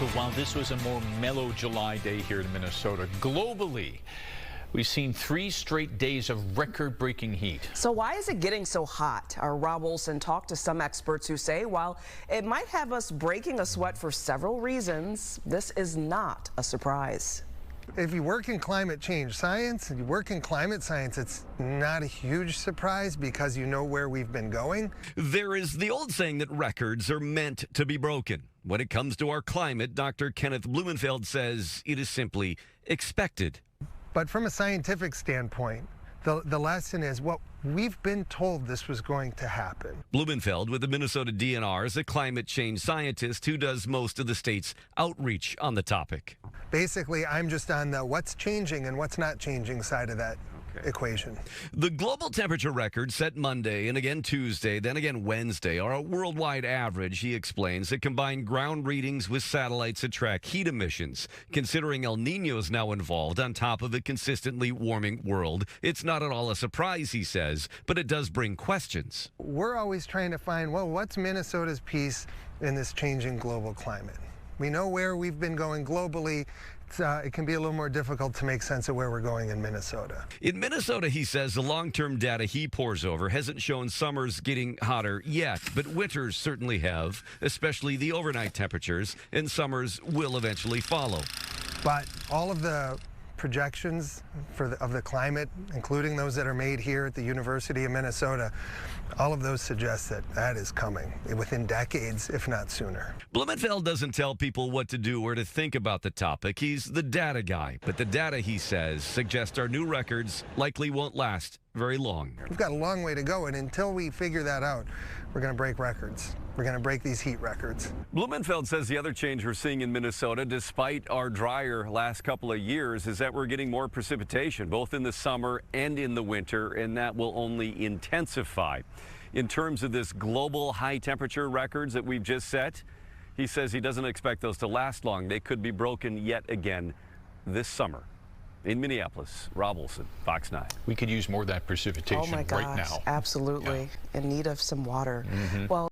So while this was a more mellow July day here in Minnesota, globally, we've seen 3 straight days of record-breaking heat. So why is it getting so hot? Our Rob Olson talked to some experts who say while it might have us breaking a sweat for several reasons, this is not a surprise. If you work in climate change science and you work in climate science, it's not a huge surprise because you know where we've been going. There is the old saying that records are meant to be broken. When it comes to our climate, Dr. Kenneth Blumenfeld says it is simply expected. But from a scientific standpoint, the lesson is what we've been told this was going to happen. Blumenfeld with the Minnesota DNR is a climate change scientist who does most of the state's outreach on the topic. Basically, I'm just on the what's changing and what's not changing side of that equation. The global temperature record set Monday and again Tuesday, then again Wednesday, are a worldwide average, he explains, that combine ground readings with satellites that track heat emissions. Considering El Nino is now involved on top of a consistently warming world, it's not at all a surprise, he says, but it does bring questions. We're always trying to find, well, what's Minnesota's piece in this changing global climate? We know where we've been going globally. It can be a little more difficult to make sense of where we're going in Minnesota. In Minnesota, he says, the long-term data he pores over hasn't shown summers getting hotter yet, but winters certainly have, especially the overnight temperatures, and summers will eventually follow. But all of the projections of the climate, including those that are made here at the University of Minnesota, all of those suggest that that is coming within decades, if not sooner. Blumenfeld doesn't tell people what to do or to think about the topic. He's the data guy. But the data, he says, suggests our new records likely won't last very long. We've got a long way to go, and until we figure that out, we're going to break records. We're going to break these heat records. Blumenfeld says the other change we're seeing in Minnesota, despite our drier last couple of years, is that we're getting more precipitation, both in the summer and in the winter, and that will only intensify. In terms of this global high temperature records that we've just set, he says he doesn't expect those to last long. They could be broken yet again this summer. In Minneapolis, Rob Olson, Fox 9. We could use more of that precipitation Oh my gosh, right now. absolutely. In need of some water. Well.